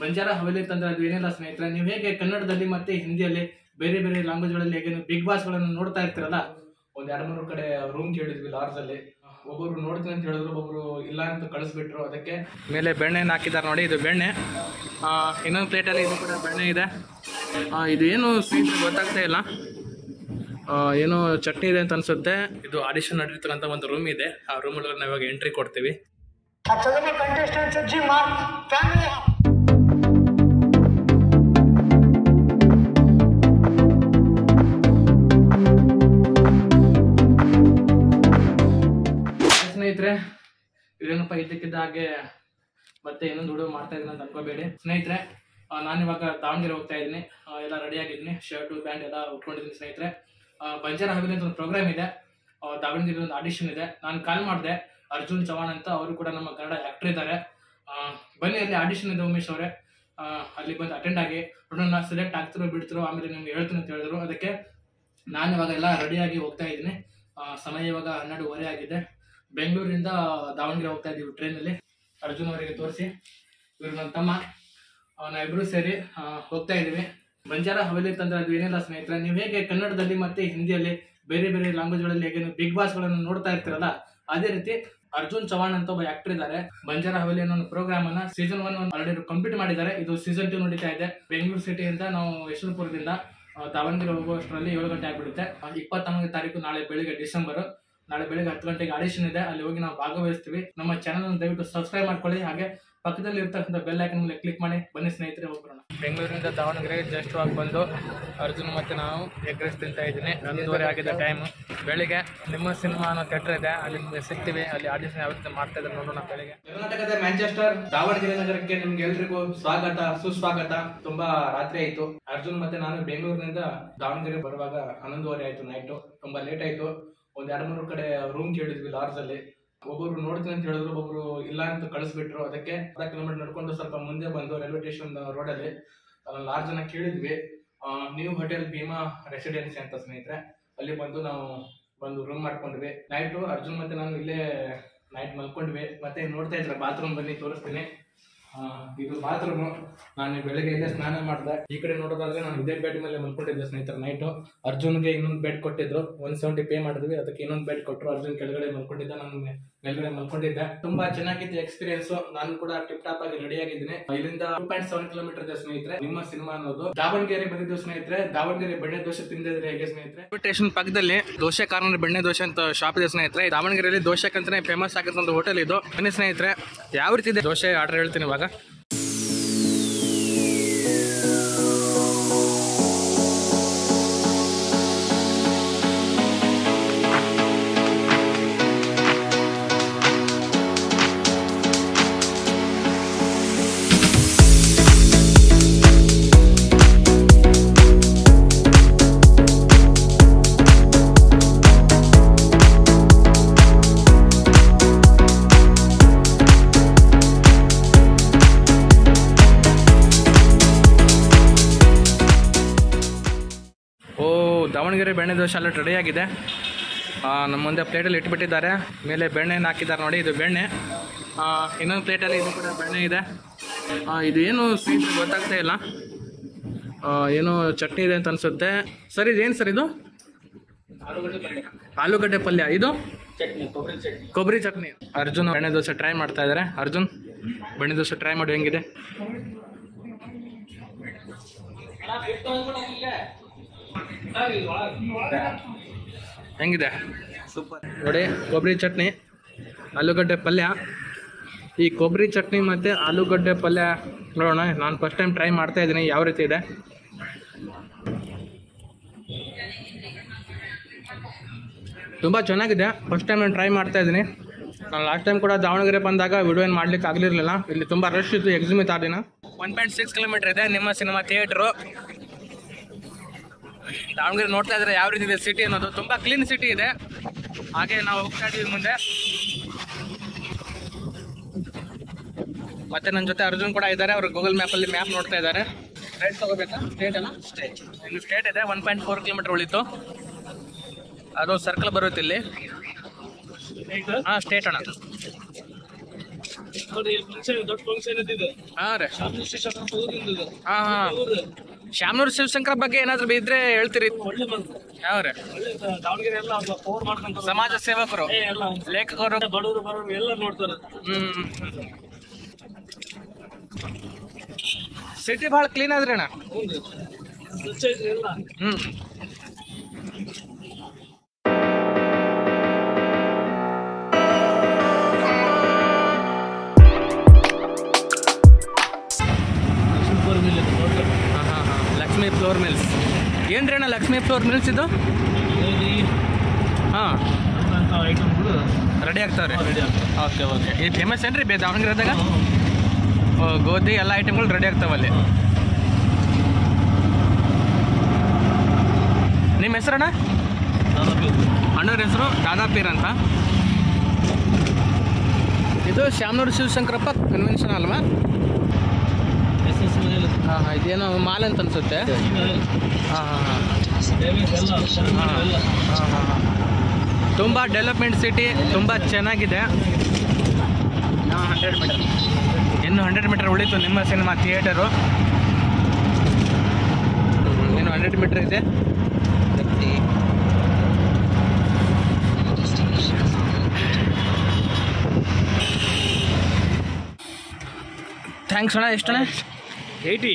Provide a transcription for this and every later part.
ಬಂಜಾರ ಹವೇಲಿ ಅಂತಂದ್ರೆ ಅದು ಏನಿಲ್ಲ ಸ್ನೇಹಿತರೆ, ನೀವು ಹೇಗೆ ಕನ್ನಡದಲ್ಲಿ ಮತ್ತೆ ಹಿಂದಿಯಲ್ಲಿ ಬೇರೆ ಬೇರೆ ಲ್ಯಾಂಗ್ವೇಜ್ಗಳಲ್ಲಿ ಹೇಗೆ ಬಿಗ್ ಬಾಸ್ ಗಳನ್ನು ನೋಡ್ತಾ ಇರ್ತೀರಲ್ಲ, ಒಂದ್ 2-3 ಕಡೆ ರೂಮ್ ಕೇಳಿದ್ವಿ ಲಾಡ್ಜ್ ಅಲ್ಲಿ. ಒಬ್ಬರು ನೋಡ್ತೀನಿ ಅಂತ ಹೇಳಿದ್ರು, ಒಬ್ಬರು ಇಲ್ಲ ಅಂತ ಕಳಿಸ್ಬಿಟ್ರು. ಅದಕ್ಕೆ ಮೇಲೆ ಬೆಣ್ಣೆ ಹಾಕಿದ್ದಾರೆ ನೋಡಿ, ಇದು ಬೆಣ್ಣೆ. ಇನ್ನೊಂದು ಪ್ಲೇಟಲ್ಲಿ ಇದು ಕೂಡ ಬೆಣ್ಣೆ ಇದೆ. ಇದು ಏನು ಸ್ವೀಟ್ ಗೊತ್ತಾಗ್ತಾ ಇಲ್ಲ, ಏನೋ ಚಟ್ನಿ ಇದೆ ಅಂತ ಅನ್ಸುತ್ತೆ. ಇದು ಆಡಿಷನ್ ನಡೆದಿರ್ತಕ್ಕಂಥ ಒಂದು ರೂಮ್ ಇದೆ. ಆ ರೂಮಲ್ಲಿ ನಾವು ಇವಾಗ ಎಂಟ್ರಿ ಕೊಡ್ತೀವಿ. ಸ್ನೇಹಿತರೆ, ಇದೇನಪ್ಪ ಇದ್ದಕ್ಕಿದ್ದ ಹಾಗೆ ಮತ್ತೆ ಇನ್ನೊಂದು ವಿಡಿಯೋ ಮಾಡ್ತಾ ಇದ್ದೀನಿ ಅಂತ ಅನ್ಕೋಬೇಡಿ ಸ್ನೇಹಿತರೆ. ನಾನಿವಾಗ ದಾವಣಗೆರೆ ಹೋಗ್ತಾ ಇದ್ದೀನಿ, ಎಲ್ಲ ರೆಡಿ ಆಗಿದ್ದೀನಿ, ಶರ್ಟು ಪ್ಯಾಂಟ್ ಎಲ್ಲ ಉಟ್ಕೊಂಡಿದ್ದೀನಿ ಸ್ನೇಹಿತರೆ. ಬಂಜಾರ ಹವೇಲಿ ಅಂತ ಒಂದು ಪ್ರೋಗ್ರಾಮ್ ಇದೆ, ದಾವಣಗೆರೆ ಒಂದು ಆಡಿಷನ್ ಇದೆ. ನಾನು ಕಾಲ್ ಮಾಡಿದೆ, ಅರ್ಜುನ್ ಚವಾಣ್ ಅಂತ, ಅವರು ಕೂಡ ನಮ್ಮ ಕನ್ನಡ ಆ್ಯಕ್ಟರ್ ಇದ್ದಾರೆ. ಬನ್ನಿ, ಅಲ್ಲಿ ಆಡಿಷನ್ ಇದೆ ಉಮೇಶ್ ಅವರೇ, ಅಲ್ಲಿ ಬಂದು ಅಟೆಂಡ್ ಆಗಿ ನೋಡೋಣ ಸೆಲೆಕ್ಟ್ ಆಗ್ತಿರೋ ಬಿಡ್ತಿರೋ, ಆಮೇಲೆ ನಿಮ್ಗೆ ಹೇಳ್ತೀನಿ ಅಂತ ಹೇಳಿದ್ರು. ಅದಕ್ಕೆ ನಾನು ಇವಾಗ ಎಲ್ಲ ರೆಡಿಯಾಗಿ ಹೋಗ್ತಾ ಇದ್ದೀನಿ. ಸಮಯ ಇವಾಗ 12:30 ಆಗಿದೆ. ಬೆಂಗಳೂರಿಂದ ದಾವಣಗೆರೆ ಹೋಗ್ತಾ ಇದ್ದೀವಿ ಟ್ರೈನಲ್ಲಿ. ಅರ್ಜುನ್ ಅವರಿಗೆ ತೋರಿಸಿ, ಇವರು ನನ್ನ ತಮ್ಮ, ನಾವಿಬ್ರು ಸೇರಿ ಹೋಗ್ತಾ ಇದ್ದೀವಿ. ಬಂಜಾರ ಹವೇಲಿ ಅಂತಂದ್ರೆ ಅದು ಏನಿಲ್ಲ ಸ್ನೇಹಿತರೆ, ನೀವು ಹೇಗೆ ಕನ್ನಡದಲ್ಲಿ ಮತ್ತೆ ಹಿಂದಿಯಲ್ಲಿ ಬೇರೆ ಬೇರೆ ಲ್ಯಾಂಗ್ವೇಜ್ಗಳಲ್ಲಿ ಹೇಗೆ ಬಿಗ್ ಬಾಸ್ ಗಳನ್ನು ನೋಡ್ತಾ ಇರ್ತೀರಲ್ಲ, ಅದೇ ರೀತಿ ಅರ್ಜುನ್ ಚವಾಣ್ ಅಂತ ಒಬ್ಬ ಆಕ್ಟರ್ ಇದ್ದಾರೆ. ಬಂಜಾರ ಹವೇಲಿ ಅನ್ನೋ ಪ್ರೋಗ್ರಾಮ್ ಅನ್ನ ಸೀಸನ್ 1 ಆಲ್ರೆಡಿ ಕಂಪ್ಲೀಟ್ ಮಾಡಿದ್ದಾರೆ. ಇದು ಸೀಸನ್ 2 ನಡೀತಾ ಇದೆ. ಬೆಂಗಳೂರು ಸಿಟಿಯಿಂದ ನಾವು ಯಶವಂತಪುರದಿಂದ ದಾವಣಗೆರೆ ಹೋಗುವಷ್ಟರಲ್ಲಿ 7 ಗಂಟೆ ಆಗ್ಬಿಡುತ್ತೆ. 21ನೇ ತಾರೀಕು ನಾಳೆ ಬೆಳಿಗ್ಗೆ ಡಿಸೆಂಬರ್, ನಾಳೆ ಬೆಳಿಗ್ಗೆ 10 ಗಂಟೆಗೆ ಆಡಿಷನ್ ಇದೆ. ಅಲ್ಲಿ ಹೋಗಿ ನಾವು ಭಾಗವಹಿಸ್ತೀವಿ. ನಮ್ಮ ಚಾನಲ್ ದಯವಿಟ್ಟು ಸಬ್ಸ್ಕ್ರೈಬ್ ಮಾಡ್ಕೊಳ್ಳಿ, ಹಾಗೆ ಪಕ್ಕದಲ್ಲಿ ಇರ್ತಕ್ಕಂಥ ಬೆಲ್ ಐಕನ್ ಮೇಲೆ ಕ್ಲಿಕ್ ಮಾಡಿ. ಬನ್ನಿ ಸ್ನೇಹಿತರೆ, ಹೋಗ್ಬರೋಣ. ಬೆಂಗಳೂರಿಂದ ದಾವಣಗೆರೆಗೆ ಜಸ್ಟ್ ಆಗಿ ಬಂದು ಅರ್ಜುನ್ ಮತ್ತೆ ನಾವು ಎಗ್ ರೈಸ್ ತಿಂತಾ ಇದ್ದೀನಿ. 11:30 ಆಗಿದೆ ಟೈಮು. ಬೆಳಿಗ್ಗೆ ನಿಮ್ಮ ಸಿನಿಮಾ ಅನ್ನೋ ಥಿಯೇಟರ್ ಇದೆ, ಅಲ್ಲಿ ನಿಮಗೆ ಸಿಗ್ತೀವಿ. ಅಲ್ಲಿ ಆಡಿಷನ್ ಯಾವ ರೀತಿ ಮಾಡ್ತಾ ಇದ್ದಾರೆ ನೋಡೋಣ. ಬೆಳಿಗ್ಗೆ ಕರ್ನಾಟಕದ ಮ್ಯಾಂಚೆಸ್ಟರ್ ದಾವಣಗೆರೆ ನಗರಕ್ಕೆ ನಿಮ್ಗೆ ಎಲ್ರಿಗೂ ಸ್ವಾಗತ, ಸುಸ್ವಾಗತ. ತುಂಬಾ ರಾತ್ರಿ ಆಯ್ತು. ಅರ್ಜುನ್ ಮತ್ತೆ ನಾನು ಬೆಂಗಳೂರಿನಿಂದ ದಾವಣಗೆರೆ ಬರುವಾಗ 11:30 ಆಯ್ತು ನೈಟು. ತುಂಬಾ ಲೇಟ್ ಆಯ್ತು. ಒಂದ್ 2-3 ಕಡೆ ರೂಮ್ ಕೇಳಿದ್ವಿ ಲಾಡ್ಜ್ ಅಲ್ಲಿ. ಒಬ್ಬರು ನೋಡ್ತೀನಿ ಅಂತ ಹೇಳಿದ್ರು, ಒಬ್ಬರು ಇಲ್ಲ ಅಂತ ಕಳಿಸ್ಬಿಟ್ರು. ಅದಕ್ಕೆ 10 ಕಿಲೋಮೀಟರ್ ನಡ್ಕೊಂಡು ಸ್ವಲ್ಪ ಮುಂದೆ ಬಂದು ರೈಲ್ವೆ ಸ್ಟೇಷನ್ ರೋಡಲ್ಲಿ ಲಾಡ್ಜ್ ಅನ್ನ ಕೇಳಿದ್ವಿ. ನ್ಯೂ ಹೋಟೆಲ್ ಭೀಮಾ ರೆಸಿಡೆನ್ಸಿ ಅಂತ ಸ್ನೇಹಿತರೆ, ಅಲ್ಲಿ ಬಂದು ರೂಮ್ ಮಾಡ್ಕೊಂಡ್ವಿ. ನೈಟು ಅರ್ಜುನ್ ಮತ್ತೆ ನಾನು ಇಲ್ಲೇ ನೈಟ್ ಮಲ್ಕೊಂಡ್ವಿ. ಮತ್ತೆ ನೋಡ್ತಾ ಇದ್ರೆ ಬಾತ್ರೂಮ್, ಬನ್ನಿ ತೋರಿಸ್ತೀನಿ. ಇದು ಬಾತ್ರೂಮು. ನಾನು ಬೆಳಗ್ಗೆ ಇಲ್ಲೇ ಸ್ನಾನ ಮಾಡಿದೆ. ಈ ಕಡೆ ನೋಡೋದಾದ್ರೆ ನಾನು ಇದೇ ಬೆಡ್ ಮೇಲೆ ಮಲ್ಕೊಂಡಿದ್ದೆ ಸ್ನೇಹಿತರೆ ನೈಟು. ಅರ್ಜುನ್ಗೆ ಇನ್ನೊಂದು ಬೆಡ್ ಕೊಟ್ಟಿದ್ರು, 170 ಪೇ ಮಾಡಿದ್ವಿ. ಅದಕ್ಕೆ ಇನ್ನೊಂದು ಬೆಡ್ ಕೊಟ್ಟರು. ಅರ್ಜುನ್ ಕೆಳಗಡೆ ಮಲ್ಕೊಂಡಿದ್ದೆ, ನಾನು ಮೇಲ್ಗಡೆ ಮಲ್ಕೊಂಡಿದ್ದೆ. ತುಂಬಾ ಚೆನ್ನಾಗಿತ್ತು ಎಕ್ಸ್ಪೀರಿಯನ್ಸ್. ನಾನು ಕೂಡ ಟಿಪ್ ಟಾಪ್ ಆಗಿ ರೆಡಿ ಆಗಿದ್ದೀನಿ. ಇಲ್ಲಿಂದ 2.7 ಕಿಲೋಮೀಟರ್ ಇದೆ ಸ್ನೇಹಿತರೆ ನಿಮ್ಮ ಸಿನಿಮಾ ಅನ್ನೋದು. ದಾವಣಗೆರೆ ಬಂದಿದ್ದು ಸ್ನೇಹಿತರೆ. ದಾವಣಗೆರೆ ಬೆಣ್ಣೆ ದೋಸೆ ತಿಂದಿದ್ರೆ ಹೇಗೆ ಸ್ನೇಹಿತರೆ? ಸ್ಟೇಷನ್ ಪಕ್ಕದಲ್ಲಿ ದೋಸೆ ಕಾರ್ನರ್ ಬೆಣ್ಣೆ ದೋಸೆ ಅಂತ ಶಾಪ್ ಇದೆ ಸ್ನೇಹಿತರೆ. ದಾವಣಗೆರೆಯಲ್ಲಿ ದೋಸೆಕ್ಕಂತಾನೆ ಫೇಮಸ್ ಆಗಿರೋ ಒಂದು ಹೋಟೆಲ್ ಇದು. ಬನ್ನಿ ಸ್ನೇಹಿತರೆ, ಯಾವ ರೀತಿ ಇದೆ ದೋಸೆ ಆರ್ಡರ್ ಹೇಳ್ತೀನಿ ಇವಾಗ. ದಾವಣಗೆರೆ ಬೆಣ್ಣೆ ದೋಸೆ ಎಲ್ಲ ರೆಡಿ ಆಗಿದೆ. ನಮ್ಮ ಮುಂದೆ ಪ್ಲೇಟಲ್ಲಿ ಇಟ್ಬಿಟ್ಟಿದ್ದಾರೆ. ಮೇಲೆ ಬೆಣ್ಣೆನ ಹಾಕಿದ್ದಾರೆ ನೋಡಿ, ಇದು ಬೆಣ್ಣೆ. ಇನ್ನೊಂದು ಪ್ಲೇಟಲ್ಲಿ ಇದು ಕೂಡ ಬೆಣ್ಣೆ ಇದೆ. ಇದು ಏನು ಸ್ವೀಟ್ ಗೊತ್ತಾಗ್ತಾ ಇಲ್ಲ, ಏನೋ ಚಟ್ನಿ ಇದೆ ಅಂತ ಅನ್ಸುತ್ತೆ. ಸರ್ ಇದೇನು ಸರ್ ಇದು? ಆಲೂಗಡ್ಡೆ ಪಲ್ಯ. ಇದು ಕೊಬ್ಬರಿ ಚಟ್ನಿ. ಅರ್ಜುನ್ ಬೆಣ್ಣೆ ದೋಸೆ ಟ್ರೈ ಮಾಡ್ತಾ ಇದ್ದಾರೆ. ಅರ್ಜುನ್ ಬೆಣ್ಣೆ ದೋಸೆ ಟ್ರೈ ಮಾಡಿ, ಹೆಂಗಿದೆ? ಹೆಂಗಿದೆ? ಸೂಪರ್ ನೋಡಿ. ಕೊಬ್ಬರಿ ಚಟ್ನಿ, ಆಲೂಗಡ್ಡೆ ಪಲ್ಯ. ಈ ಕೊಬ್ಬರಿ ಚಟ್ನಿ ಮತ್ತು ಆಲೂಗಡ್ಡೆ ಪಲ್ಯ ನೋಡೋಣ. ನಾನು ಫಸ್ಟ್ ಟೈಮ್ ಟ್ರೈ ಮಾಡ್ತಾ ಇದ್ದೀನಿ, ಯಾವ ರೀತಿ ಇದೆ. ತುಂಬ ಚೆನ್ನಾಗಿದೆ. ಫಸ್ಟ್ ಟೈಮ್ ನಾನು ಟ್ರೈ ಮಾಡ್ತಾ ಇದ್ದೀನಿ. ನಾನು ಲಾಸ್ಟ್ ಟೈಮ್ ಕೂಡ ದಾವಣಗೆರೆ ಬಂದಾಗ ವಿಡಿಯೋ ಏನು ಮಾಡ್ಲಿಕ್ಕೆ ಆಗಲಿರಲಿಲ್ಲ. ಇಲ್ಲಿ ತುಂಬ ರಶ್ ಇತ್ತು ಎಕ್ಸಿಮಿ ತಾದಿನ. 1.6 ಕಿಲೋಮೀಟರ್ ಇದೆ ನಿಮ್ಮ ಸಿನಿಮಾ ಥಿಯೇಟ್ರು. ದಾವಣಗೆರೆ ನೋಡ್ತಾ ಇದ್ರೆ ಯಾವ ರೀತಿ ಇದೆ ಸಿಟಿ ಅನ್ನೋದು. ತುಂಬ ಕ್ಲೀನ್ ಸಿಟಿ ಇದೆ. ಹಾಗೆ ನಾವು ಹೋಗ್ತಾ ಇದೀವಿ ಮುಂದೆ. ಮತ್ತೆ ನನ್ನ ಜೊತೆ ಅರ್ಜುನ್ ಕೂಡ ಇದ್ದಾರೆ. ಅವರು ಗೂಗಲ್ ಮ್ಯಾಪಲ್ಲಿ ಮ್ಯಾಪ್ ನೋಡ್ತಾ ಇದ್ದಾರೆ. ರೈಟ್ ತಗೋಬೇಕಾ? ಸ್ಟೇಟ್ ಅಲ್ಲ? ಇನ್ನು ಸ್ಟೇಟ್ ಇದೆ. 1.4 ಕಿಲೋಮೀಟರ್ ಉಳಿತು. ಅದು ಸರ್ಕಲ್ ಬರುತ್ತೆ ಇಲ್ಲಿ. ಹಾಂ, ಸ್ಟೇಟ್ ಅಣ್ಣ. ಹಾ ರೀ ಹಾ ಹಾ ಶ್ಯಾಮನೂರು ಶಿವಶಂಕರ ಬಗ್ಗೆ ಏನಾದ್ರು ಇದ್ರೆ ಹೇಳ್ತೀರಿ? ಯಾವ ರೀ? ಸಮಾಜ ಸೇವಕರು, ಲೇಖಕರು, ಬಡವರು ಬರೋರು ಎಲ್ಲ ನೋಡ್ತಾರೆ. ಸಿಟಿ ಭಾಳ ಕ್ಲೀನ್ ಆದ್ರಿ ಅಣ್ಣ. ಲಕ್ಷ್ಮೀ ಫ್ಲೋರ್ ಮಿಲ್ಸ್ ಏನ್ರಿ ಅಣ್ಣ? ಲಕ್ಷ್ಮೀ ಫ್ಲೋರ್ ಮಿಲ್ಸ್ ಇದು ಹಾಂ ರೆಡಿ ಆಗ್ತಾವ್ರಿ. Okay okay. ಇದು ಫೇಮಸ್ ಏನ್ರಿ ದಾವಣಗೆರೆದಾಗ? ಗೋಧಿ ಎಲ್ಲ ಐಟಮ್ಗಳು ರೆಡಿ ಆಗ್ತಾವಲ್ಲಿ. ನಿಮ್ಮ ಹೆಸರಣ್ಣ? ಅಣ್ಣವ್ರ ಹೆಸರು ದಾದಾಪೀರ್ ಅಂತ. ಇದು ಶ್ಯಾಮನೂರು ಶಿವಶಂಕರಪ್ಪ ಕನ್ವೆನ್ಷನ್ ಅಲ್ವಾ? ಹಾಂ ಹಾಂ ಇದೇನೋ ಮಾಲ್ ಅಂತ ಅನ್ಸುತ್ತೆ. ಹಾಂ ಹಾಂ ಹಾಂ ಹಾಂ ಹಾಂ ಹಾಂ ತುಂಬ ಡೆವಲಪ್ಮೆಂಟ್ ಸಿಟಿ, ತುಂಬ ಚೆನ್ನಾಗಿದೆ. 100 ಮೀಟರ್ ಇನ್ನು 100 ಮೀಟರ್ ಉಳಿತು ನಿಮ್ಮ ಸಿನಿಮಾ ಥಿಯೇಟರು. ಇನ್ನು 100 ಮೀಟರ್ ಇದೆ. ಥ್ಯಾಂಕ್ಸ್ ಅಣ್ಣ. ಎಷ್ಟಣ್ಣ? 80.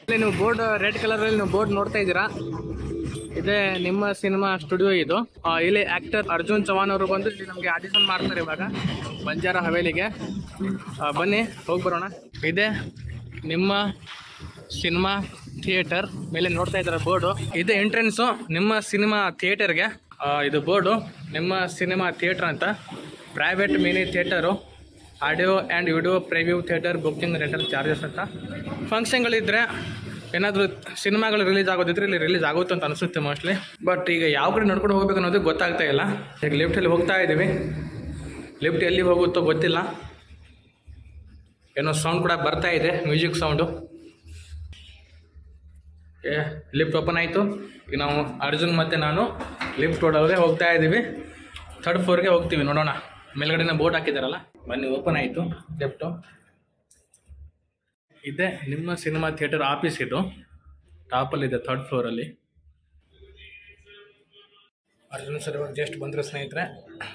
ಇಲ್ಲಿ ನೀವು ಬೋರ್ಡ್ ರೆಡ್ ಕಲರಲ್ಲಿ ನೀವು ಬೋರ್ಡ್ ನೋಡ್ತಾ ಇದ್ದೀರಾ, ಇದೇ ನಿಮ್ಮ ಸಿನಿಮಾ ಸ್ಟುಡಿಯೋ ಇದು. ಇಲ್ಲಿ ಆ್ಯಕ್ಟರ್ ಅರ್ಜುನ್ ಚವಾನ್ ಅವರು ಬಂದು ಇಲ್ಲಿ ನಮಗೆ ಆಡಿಷನ್ ಮಾಡ್ತಾರೆ ಇವಾಗ ಬಂಜಾರ ಹವೇಲಿಗೆ. ಬನ್ನಿ ಹೋಗಿ ಬರೋಣ. ಇದೇ ನಿಮ್ಮ ಸಿನಿಮಾ ಥಿಯೇಟರ್ ಮೇಲೆ ನೋಡ್ತಾ ಇದ್ದಾರೆ ಬೋರ್ಡು. ಇದೇ ಎಂಟ್ರೆನ್ಸು ನಿಮ್ಮ ಸಿನಿಮಾ ಥಿಯೇಟರ್ಗೆ. ಇದು ಬೋರ್ಡು ನಿಮ್ಮ ಸಿನಿಮಾ ಥಿಯೇಟರ್ ಅಂತ. Private mini theatre, audio and video preview theatre, booking rental charges ಅಂತ. ಫಂಕ್ಷನ್ಗಳಿದ್ದರೆ ಏನಾದರೂ ಸಿನಿಮಾಗಳು ರಿಲೀಸ್ ಆಗೋದಿದ್ರೆ ಇಲ್ಲಿ ರಿಲೀಸ್ ಆಗುತ್ತೆ ಅಂತ ಅನಿಸುತ್ತೆ ಮೋಸ್ಟ್ಲಿ. ಬಟ್ ಈಗ ಯಾವ ಕಡೆ ನಡ್ಕೊಂಡು ಹೋಗ್ಬೇಕು ಅನ್ನೋದು ಗೊತ್ತಾಗ್ತಾ ಇಲ್ಲ. ಈಗ ಲಿಫ್ಟಲ್ಲಿ ಹೋಗ್ತಾ ಇದ್ದೀವಿ. ಲಿಫ್ಟ್ ಎಲ್ಲಿ ಹೋಗುತ್ತೋ ಗೊತ್ತಿಲ್ಲ. ಏನೋ ಸೌಂಡ್ ಕೂಡ ಬರ್ತಾ ಇದೆ, ಮ್ಯೂಸಿಕ್ ಸೌಂಡು. ಲಿಫ್ಟ್ ಓಪನ್ ಆಯಿತು. ಈಗ ನಾವು ಅರ್ಜುನ್ ಮತ್ತು ನಾನು ಲಿಫ್ಟ್ ಒಳಗಡೆ ಹೋಗ್ತಾ ಇದ್ದೀವಿ. 3rd ಫ್ಲೋರ್ಗೆ ಹೋಗ್ತೀವಿ. ನೋಡೋಣ, ಮೇಲ್ಗಡೆನ ಬೋರ್ಡ್ ಹಾಕಿದಾರಲ್ಲ. ಬನ್ನಿ, ಓಪನ್ ಆಯಿತು ಲಿಫ್ಟು. ಇದೆ ನಿಮ್ಮ ಸಿನಿಮಾ ಥಿಯೇಟರ್ ಆಫೀಸ್. ಇದು ಟಾಪಲ್ಲಿದೆ 3rd ಫ್ಲೋರಲ್ಲಿ. ಅರ್ಜುನ್ ಸರ್ ಇವಾಗ ಜಸ್ಟ್ ಬಂದರು ಸ್ನೇಹಿತರೆ.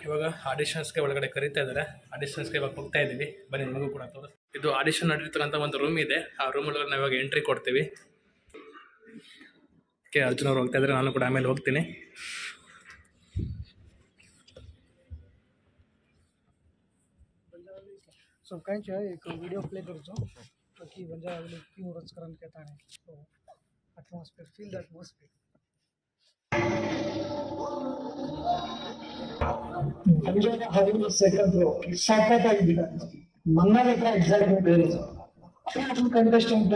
ಇವಾಗ ಆಡಿಷನ್ಸ್ಗೆ ಒಳಗಡೆ ಕರೀತಾ ಇದ್ದಾರೆ. ಆಡಿಷನ್ಸ್ಗೆ ಇವಾಗ ಹೋಗ್ತಾ ಇದ್ದೀವಿ. ಬನ್ನಿ, ನಿಮಗೂ ಕೂಡ ತೋರಿಸ್. ಇದು ಆಡಿಷನ್ ನಡೀತಕ್ಕಂಥ ಒಂದು ರೂಮ್ ಇದೆ. ಆ ರೂಮ್ ಒಳಗಡೆ ನಾವು ಇವಾಗ ಎಂಟ್ರಿ ಕೊಡ್ತೀವಿ. ಓಕೆ, ಅರ್ಜುನ್ ಅವ್ರು ಹೋಗ್ತಾ ಇದ್ದಾರೆ, ನಾನು ಕೂಡ ಆಮೇಲೆ ಹೋಗ್ತೀನಿ. सो कांच एक वीडियो प्ले करतो की बंजारा हवेली क्यों राजकारण कहता है. तो atmosphere, feel the atmosphere. Banjara Haveli second row ಸಾಕಾಗಿದೆ. ಮಂಗನ ಹತ್ರ ಎಕ್ಸಾಕ್ಟ್ಲಿ ಬೇರೆ ಕಂಟೆಸ್ಟೆಂಟ್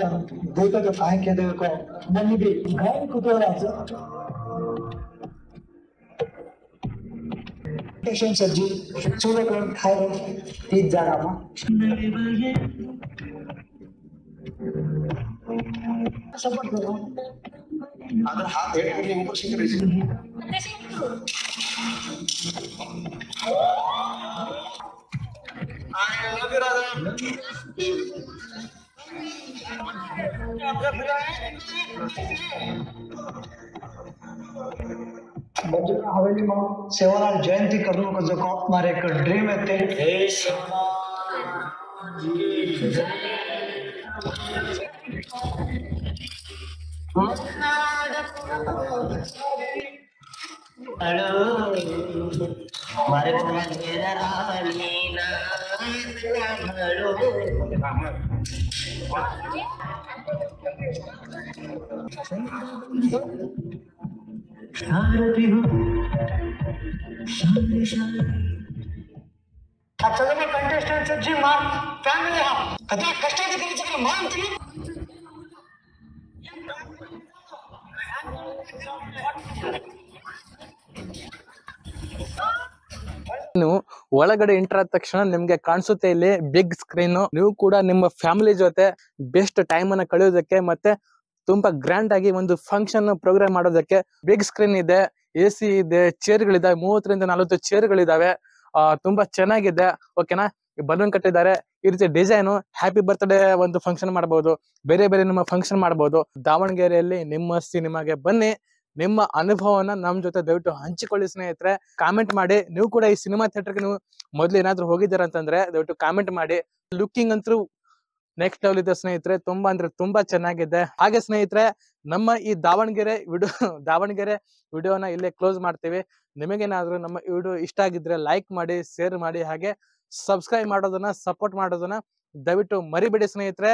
ಗೋತಕ ಕಾಯಕ್ಕೆ ದೇವಕೋ ನನ್ನಿಗೆ ಗಾಯ ಕುತೂಹಲ स्टेशन सज्जी चूड़ा करून खायला तीच जागा मग सपोर्ट करू. अगर हा भेट करणे उपस्थित करायची बंजारा हवेली में सेवालाल जयंती करने को जो हमारे एक ड्रीम है ते अच्छा कंटेस्टेंट जी मान फैमिली हा कदा कष्टाची करायचं मान तुम्ही ನೀವು ಒಳಗಡೆ ಎಂಟರ್ ಆದ ತಕ್ಷಣ ನಿಮ್ಗೆ ಕಾಣಿಸುತ್ತೆ ಇಲ್ಲಿ ಬಿಗ್ ಸ್ಕ್ರೀನ್. ನೀವು ಕೂಡ ನಿಮ್ಮ ಫ್ಯಾಮಿಲಿ ಜೊತೆ ಬೆಸ್ಟ್ ಟೈಮ್ ಅನ್ನ ಕಳೆಯೋದಕ್ಕೆ ಮತ್ತೆ ತುಂಬಾ ಗ್ರ್ಯಾಂಡ್ ಆಗಿ ಒಂದು ಫಂಕ್ಷನ್ ಪ್ರೋಗ್ರಾಮ್ ಮಾಡೋದಕ್ಕೆ ಬಿಗ್ ಸ್ಕ್ರೀನ್ ಇದೆ, AC ಇದೆ, ಚೇರ್ಗಳಿದಾವೆ, 30 ರಿಂದ 40 ಚೇರ್ಗಳಿದಾವೆ. ತುಂಬಾ ಚೆನ್ನಾಗಿದೆ. ಓಕೆನಾ? ಬಲೂನ್ ಕಟ್ಟಿದ್ದಾರೆ. ಈ ರೀತಿ ಡಿಸೈನ್ ಹ್ಯಾಪಿ ಬರ್ತ್ಡೇ ಒಂದು ಫಂಕ್ಷನ್ ಮಾಡಬಹುದು, ಬೇರೆ ಬೇರೆ ನಿಮ್ಮ ಫಂಕ್ಷನ್ ಮಾಡಬಹುದು. ದಾವಣಗೆರೆಯಲ್ಲಿ ನಿಮ್ಮ ಸಿನಿಮಾಗೆ ಬನ್ನಿ, ನಿಮ್ಮ ಅನುಭವನ ನಮ್ ಜೊತೆ ದಯವಿಟ್ಟು ಹಂಚಿಕೊಳ್ಳಿ ಸ್ನೇಹಿತರೆ. ಕಾಮೆಂಟ್ ಮಾಡಿ, ನೀವು ಕೂಡ ಈ ಸಿನಿಮಾ ಥಿಯೇಟರ್ಗೆ ನೀವು ಮೊದ್ಲು ಏನಾದ್ರು ಹೋಗಿದ್ದೀರಾ ಅಂತಂದ್ರೆ ದಯವಿಟ್ಟು ಕಾಮೆಂಟ್ ಮಾಡಿ. ಲುಕಿಂಗ್ ಅಂತೂ ನೆಕ್ಸ್ಟ್ ಲೆವೆಲ್ ಇದೆ ಸ್ನೇಹಿತರೆ, ತುಂಬಾ ಅಂದ್ರೆ ತುಂಬಾ ಚೆನ್ನಾಗಿದೆ. ಹಾಗೆ ಸ್ನೇಹಿತರೆ, ನಮ್ಮ ಈ ದಾವಣಗೆರೆ ವಿಡಿಯೋನ ಇಲ್ಲೇ ಕ್ಲೋಸ್ ಮಾಡ್ತೀವಿ. ನಿಮಗೇನಾದ್ರೂ ನಮ್ಮ ವಿಡಿಯೋ ಇಷ್ಟ ಆಗಿದ್ರೆ ಲೈಕ್ ಮಾಡಿ, ಶೇರ್ ಮಾಡಿ, ಹಾಗೆ ಸಬ್ಸ್ಕ್ರೈಬ್ ಮಾಡೋದನ್ನ, ಸಪೋರ್ಟ್ ಮಾಡೋದನ್ನ ದಯವಿಟ್ಟು ಮರಿಬೇಡಿ ಸ್ನೇಹಿತರೆ.